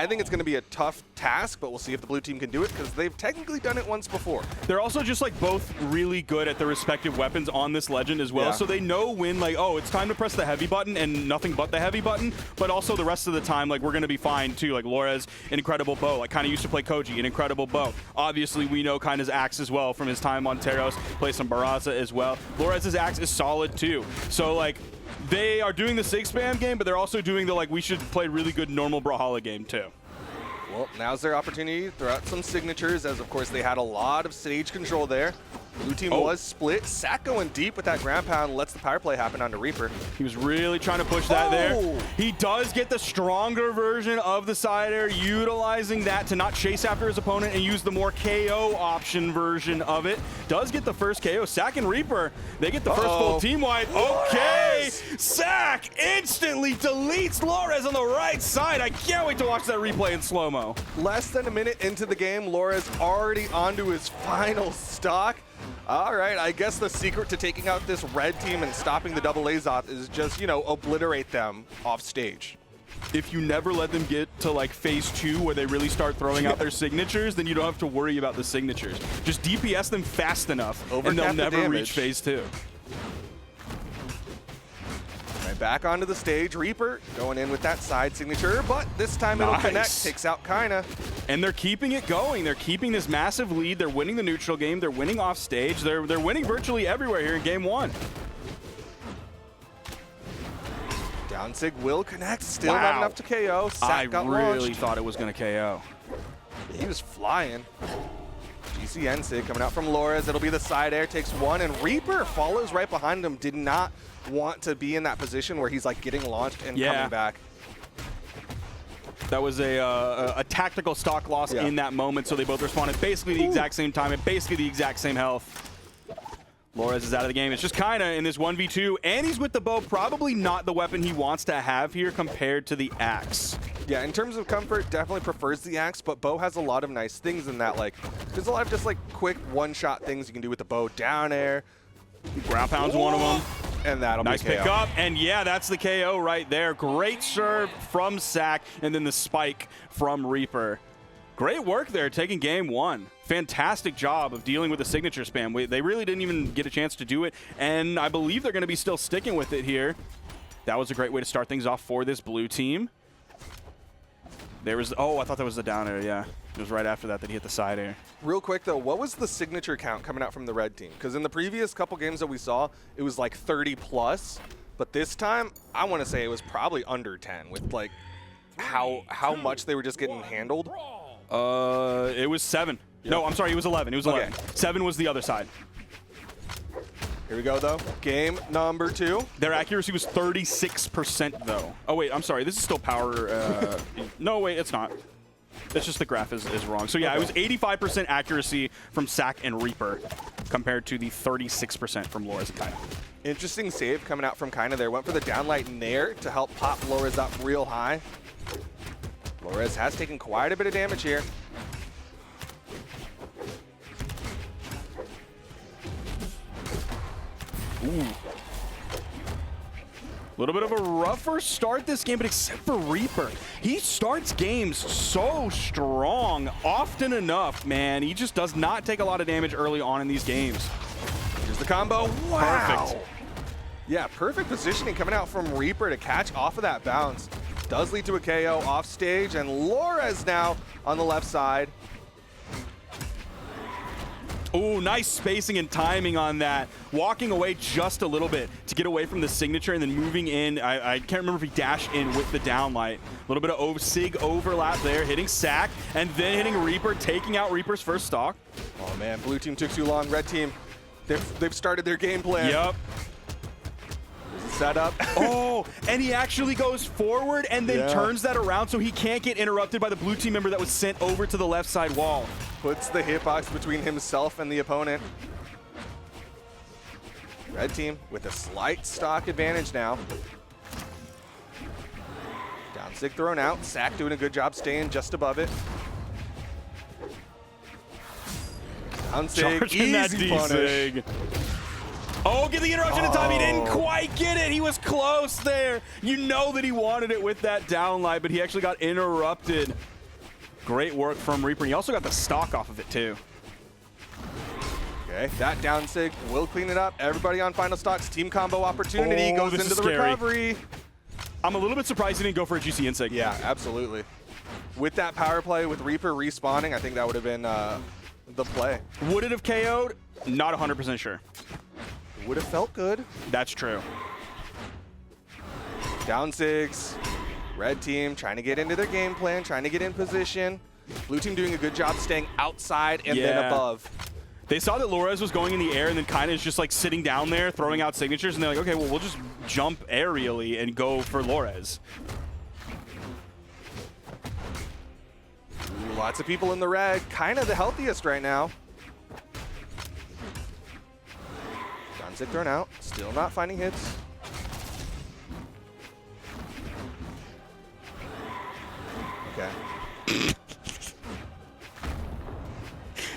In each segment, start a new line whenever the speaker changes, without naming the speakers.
I think it's going to be a tough task, but we'll see if the blue team can do it because they've technically done it once before.
They're also just like both really good at their respective weapons on this legend as well.
Yeah.
So they know when like, oh, it's time to press the heavy button and nothing but the heavy button. But also the rest of the time, like we're going to be fine too. Like Lores, an incredible bow. Like Kyna used to play Koji, an incredible bow. Obviously, we know Kyna's axe as well from his time on Teros. Plays some Barraza as well. Lores' axe is solid too. So like, they are doing the sig spam game, but they're also doing the like we should play really good normal Brawlhalla game too.
Well, now's their opportunity to throw out some signatures, as of course they had a lot of stage control there. Blue team was split. SAC going deep with that ground pound lets the power play happen onto Reaper.
He was really trying to push that there. He does get the stronger version of the side air, utilizing that to not chase after his opponent and use the more KO option version of it. Does get the first KO. SAC and Reaper, they get the first full team wipe. Okay, SAC instantly deletes Lores on the right side. I can't wait to watch that replay in slow-mo.
Less than a minute into the game, Lores already onto his final stock. All right, I guess the secret to taking out this red team and stopping the double Azoth is just, you know, obliterate them off stage.
If you never let them get to like phase 2 where they really start throwing out their signatures, then you don't have to worry about the signatures. Just DPS them fast enough and they'll never reach phase 2.
Right back onto the stage, Reaper going in with that side signature, but this time it'll connect, takes out Kyna.
And they're keeping it going. They're keeping this massive lead. They're winning the neutral game. They're winning off stage. They're winning virtually everywhere here in game 1.
Down sig will connect, still not enough to KO.
I
got
really
launched.
thought it was going to KO.
He was flying. GCN sig coming out from Lores. It'll be the side air, takes one, and Reaper follows right behind him. Did not want to be in that position where he's like getting launched and coming back.
That was a tactical stock loss in that moment, so they both responded basically the exact same time at basically the exact same health. Lores is out of the game. It's just Kyna in this 1v2, and he's with the bow. Probably not the weapon he wants to have here compared to the axe.
Yeah, in terms of comfort, definitely prefers the axe, but bow has a lot of nice things in that. Like, there's a lot of just like quick one-shot things you can do with the bow. Down air.
Ground pound's one of them.
And that'll
nice
be KO.
pick up, and yeah, that's the KO right there. Great serve from SAC, and then the spike from Reaper. Great work there, taking game 1. Fantastic job of dealing with the signature spam. They really didn't even get a chance to do it, and I believe they're going to be still sticking with it here. That was a great way to start things off for this blue team. There was, oh, I thought that was the down air, yeah. It was right after that he hit the side air.
Real quick, though, what was the signature count coming out from the red team? Because in the previous couple games that we saw, it was like 30 plus. But this time, I want to say it was probably under 10 with like how much they were just getting handled.
It was 7. Yep. No, I'm sorry, it was 11. It was 11. 7 was the other side.
Here we go, though. Game number 2.
Their accuracy was 36%, though. Oh, wait, I'm sorry. This is still power. No, wait, it's not. It's just the graph is wrong. So, yeah, it was 85% accuracy from SAC and Reaper compared to the 36% from Lores and Kyna.
Interesting save coming out from Kyna there. Went for the downlight nair to help pop Lores up real high. Lores has taken quite a bit of damage here.
Ooh. A little bit of a rougher start this game, but except for Reaper, he starts games so strong often enough, man. He just does not take a lot of damage early on in these games.
Here's the combo. Wow.
Perfect.
Yeah, perfect positioning coming out from Reaper to catch off of that bounce. Does lead to a KO off stage, and Lores now on the left side.
Ooh, nice spacing and timing on that. Walking away just a little bit to get away from the signature and then moving in. I can't remember if he dashed in with the downlight. A little bit of sig overlap there, hitting SAC, and then hitting Reaper, taking out Reaper's first stock.
Oh man, blue team took too long. Red team, they've started their game plan.
Yep.
Set up.
Oh, and he actually goes forward and then turns that around so he can't get interrupted by the blue team member that was sent over to the left side wall.
Puts the hitbox between himself and the opponent. Red team with a slight stock advantage now. Down sig thrown out. SAC doing a good job staying just above it. Down sig,
Charging that
easy punish.
D-sig. Oh, get the interruption in time. He didn't quite get it. He was close there. You know that he wanted it with that downlight, but he actually got interrupted. Great work from Reaper. He also got the stock off of it, too.
Okay, that down sig will clean it up. Everybody on final stocks. Team combo opportunity goes into the recovery.
I'm a little bit surprised he didn't go for a GC insig.
Yeah, absolutely. With that power play, with Reaper respawning, I think that would have been the play.
Would it have KO'd? Not 100% sure.
Would have felt good.
That's true.
Down sigs. Red team trying to get into their game plan, trying to get in position. Blue team doing a good job staying outside and then above.
They saw that Lores was going in the air and then Kyna is just like sitting down there throwing out signatures, and they're like, okay, well, we'll just jump aerially and go for Lores.
Ooh, lots of people in the red. Kind of the healthiest right now. Sig thrown out. Still not finding hits. Okay.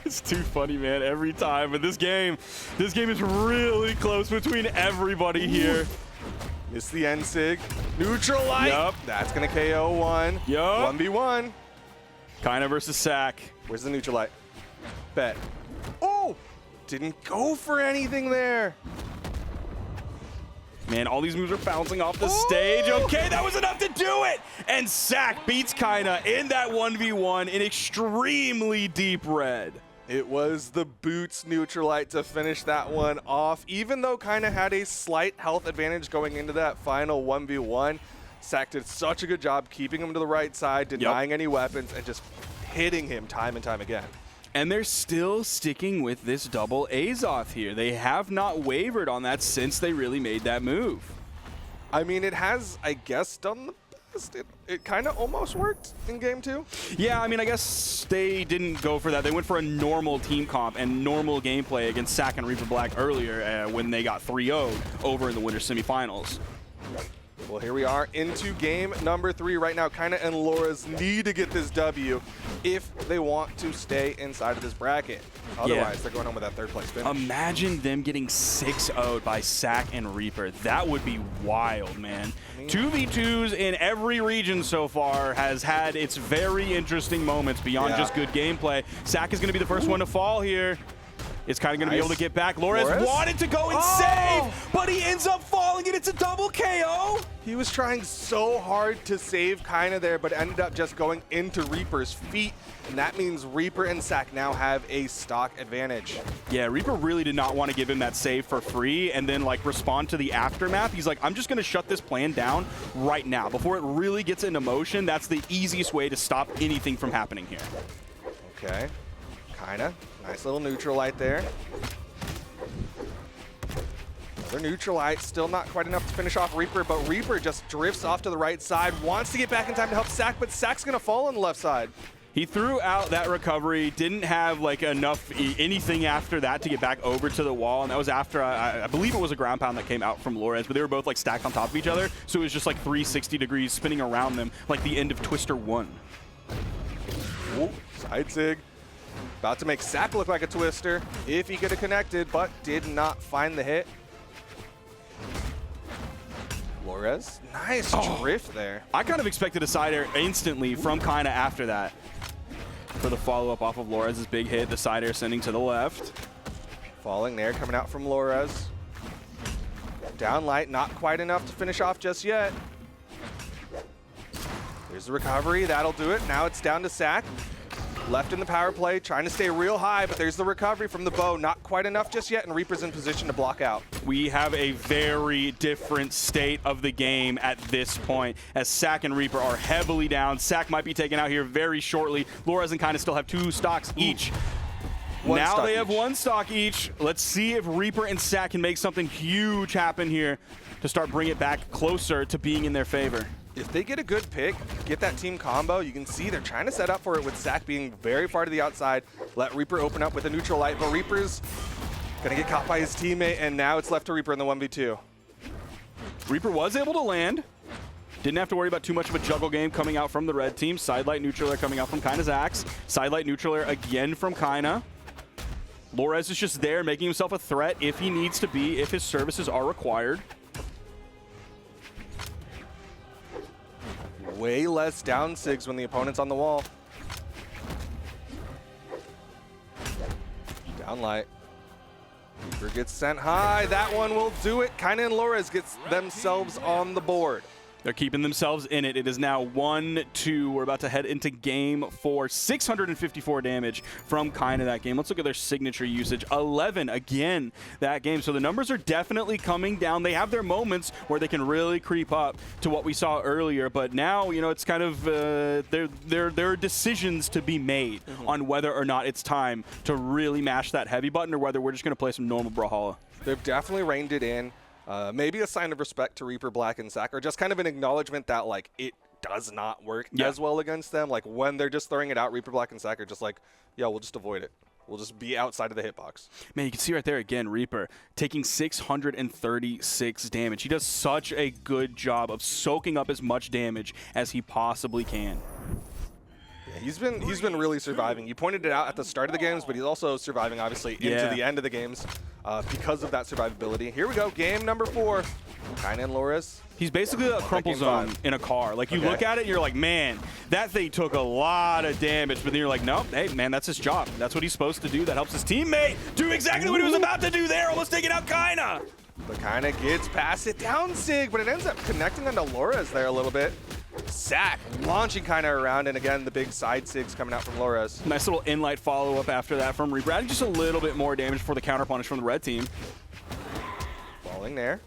It's too funny, man, every time. But this game is really close between everybody here.
Missed the end sig. Neutral light.
Yep.
That's going to KO one.
Yup.
1v1.
Kyna versus SAC.
Where's the neutral light? Bet. Oh! Didn't go for anything there.
Man, all these moves are bouncing off the stage. Okay, that was enough to do it. And SAC beats Kyna in that 1v1 in extremely deep red.
It was the boots neutral light to finish that one off. Even though Kyna had a slight health advantage going into that final 1v1, SAC did such a good job keeping him to the right side, denying any weapons, and just hitting him time and time again.
And they're still sticking with this double Azoth here. They have not wavered on that since they really made that move.
I mean, it has, I guess, done the best. It kind of almost worked in game 2.
Yeah, I mean, I guess they didn't go for that. They went for a normal team comp and normal gameplay against SAC and Reaper Black earlier when they got 3-0'd over in the winter semifinals.
Well, here we are into game number 3 right now. Kyna and Lores need to get this W if they want to stay inside of this bracket. Otherwise, they're going home with that 3rd place finish.
Imagine them getting 6-0'd by SAC and Reaper. That would be wild, man. 2v2s in every region so far has had its very interesting moments beyond just good gameplay. SAC is going to be the first one to fall here. It's kind of going to be able to get back. Lores wanted to go and save, but he ends up falling, and it's a double KO.
He was trying so hard to save Kyna there, but ended up just going into Reaper's feet, and that means Reaper and SAC now have a stock advantage.
Yeah, Reaper really did not want to give him that save for free and then like respond to the aftermath. He's like, I'm just going to shut this plan down right now. Before it really gets into motion, that's the easiest way to stop anything from happening here.
Okay, Kyna. Nice little neutral light there. Another neutral light, still not quite enough to finish off Reaper, but Reaper just drifts off to the right side, wants to get back in time to help SAC, but SAC's gonna fall on the left side.
He threw out that recovery, didn't have like enough anything after that to get back over to the wall, and that was after, I believe it was a ground pound that came out from Lores, but they were both like stacked on top of each other, so it was just like 360 degrees spinning around them like the end of Twister 1.
Ooh, side sig. About to make SAC look like a twister if he could have connected, but did not find the hit. Lores, nice drift there.
I kind of expected a side air instantly from Kyna after that. For the follow-up off of Lores' big hit, the side air sending to the left.
Falling there, coming out from Lores. Down light, not quite enough to finish off just yet. There's the recovery, that'll do it. Now it's down to SAC. Left in the power play, trying to stay real high, but there's the recovery from the bow. Not quite enough just yet, and Reaper's in position to block out.
We have a very different state of the game at this point, as SAC and Reaper are heavily down. SAC might be taken out here very shortly. Lores and Kyna still have 2 stocks each. Now they have 1 stock each. Let's see if Reaper and SAC can make something huge happen here to start bringing it back closer to being in their favor.
If they get a good pick, get that team combo, you can see they're trying to set up for it with SAC being very far to the outside. Let Reaper open up with a neutral light, but Reaper's gonna get caught by his teammate, and now it's left to Reaper in the 1v2.
Reaper was able to land. Didn't have to worry about too much of a juggle game coming out from the red team. Sidelight neutral air coming out from Kyna's axe. Sidelight neutral air again from Kyna. Lores is just there making himself a threat if he needs to be, if his services are required.
Way less down sigs when the opponent's on the wall. Down light. Reaper gets sent high. That one will do it. Kyna and Lores gets themselves on the board.
They're keeping themselves in it. It is now 1-2. We're about to head into game 4. 654 damage from Kyna that game. Let's look at their signature usage. 11 again that game. So the numbers are definitely coming down. They have their moments where they can really creep up to what we saw earlier. But now, you know, it's kind of there are decisions to be made on whether or not it's time to really mash that heavy button or whether we're just going to play some normal Brawlhalla.
They've definitely reined it in. Maybe a sign of respect to Reaper, Black, and SAC, or just kind of an acknowledgement that, like, it does not work as well against them. Like, when they're just throwing it out, Reaper, Black, and SAC are just like, yeah, we'll just avoid it. We'll just be outside of the hitbox.
Man, you can see right there again, Reaper taking 636 damage. He does such a good job of soaking up as much damage as he possibly can.
He's been really surviving. You pointed it out at the start of the games, but he's also surviving, obviously, into the end of the games because of that survivability. Here we go, game number 4. Kyna and Lores.
He's basically a crumple zone in a car. Like, you look at it and you're like, man, that thing took a lot of damage. But then you're like, nope, hey, man, that's his job. That's what he's supposed to do. That helps his teammate do exactly what he was about to do there, almost taking out Kyna.
But Kyna gets past it down sig, but it ends up connecting onto Lores there a little bit. SAC launching Kyna around, and again, the big side sigs coming out from Lores.
Nice little in-light follow-up after that from Reaper. Adding just a little bit more damage for the counter punish from the red team.
Falling there.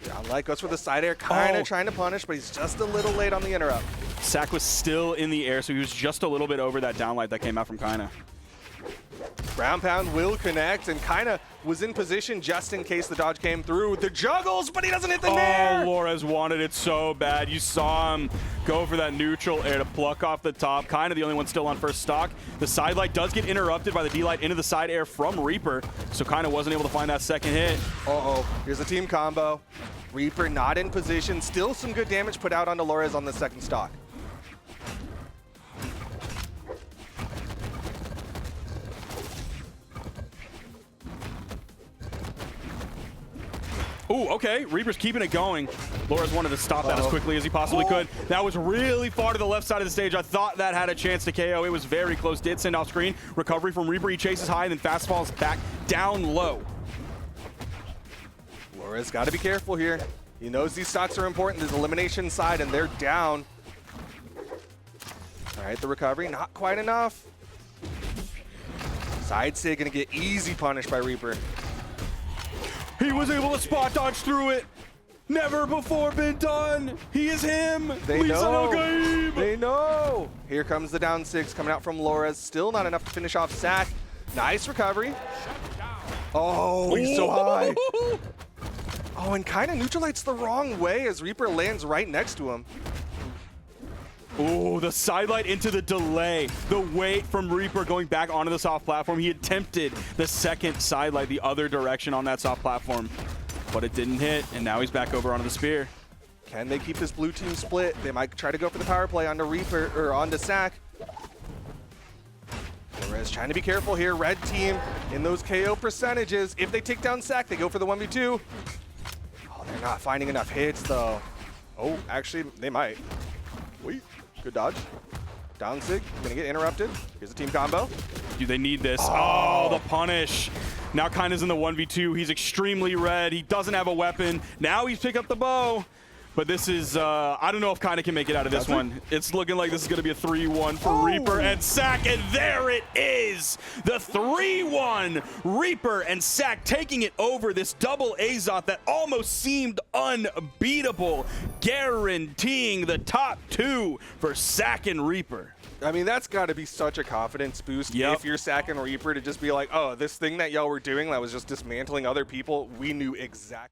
Down light, goes for the side air. Kyna trying to punish, but he's just a little late on the interrupt.
SAC was still in the air, so he was just a little bit over that downlight that came out from Kyna.
Ground pound will connect, and Kyna was in position just in case the dodge came through. The juggles, but he doesn't hit the nair!
Oh, Lores wanted it so bad. You saw him go for that neutral air to pluck off the top. Kyna the only one still on first stock. The side light does get interrupted by the D-light into the side air from Reaper, so Kyna wasn't able to find that second hit.
Here's a team combo. Reaper not in position. Still some good damage put out onto Lores on the second stock.
Ooh, okay. Reaper's keeping it going. Lores wanted to stop that as quickly as he possibly could. That was really far to the left side of the stage. I thought that had a chance to KO. It was very close. Did send off screen. Recovery from Reaper. He chases high and then fast falls back down low.
Lores got to be careful here. He knows these stocks are important. There's elimination side, and they're down. All right, the recovery, not quite enough. Side sig gonna get easy punished by Reaper.
He was able to spot dodge through it. Never before been done. He is him.
They know. They know. Here comes the down six coming out from Lores. Still not enough to finish off SAC. Nice recovery. Oh, he's so high. Oh, and Kyna neutralites the wrong way as Reaper lands right next to him.
Ooh, the sidelight into the delay. The weight from Reaper going back onto the soft platform. He attempted the second sidelight the other direction on that soft platform, but it didn't hit, and now he's back over onto the spear.
Can they keep this blue team split? They might try to go for the power play onto Reaper, or onto SAC. Lores trying to be careful here. Red team in those KO percentages. If they take down SAC, they go for the 1v2. Oh, they're not finding enough hits, though. Oh, actually, they might. Wait. Good dodge. Down sig, gonna get interrupted. Here's a team combo.
Dude, they need this. Oh, the punish. Now Kyna's in the 1v2. He's extremely red. He doesn't have a weapon. Now he's picked up the bow. But this is, I don't know if Kyna can make it out of this one. It's looking like this is going to be a 3-1 for Reaper and SAC, and there it is! The 3-1! Reaper and SAC taking it over this double Azoth that almost seemed unbeatable, guaranteeing the top 2 for SAC and Reaper.
I mean, that's got to be such a confidence boost if you're SAC and Reaper to just be like, oh, this thing that y'all were doing that was just dismantling other people, we knew exactly.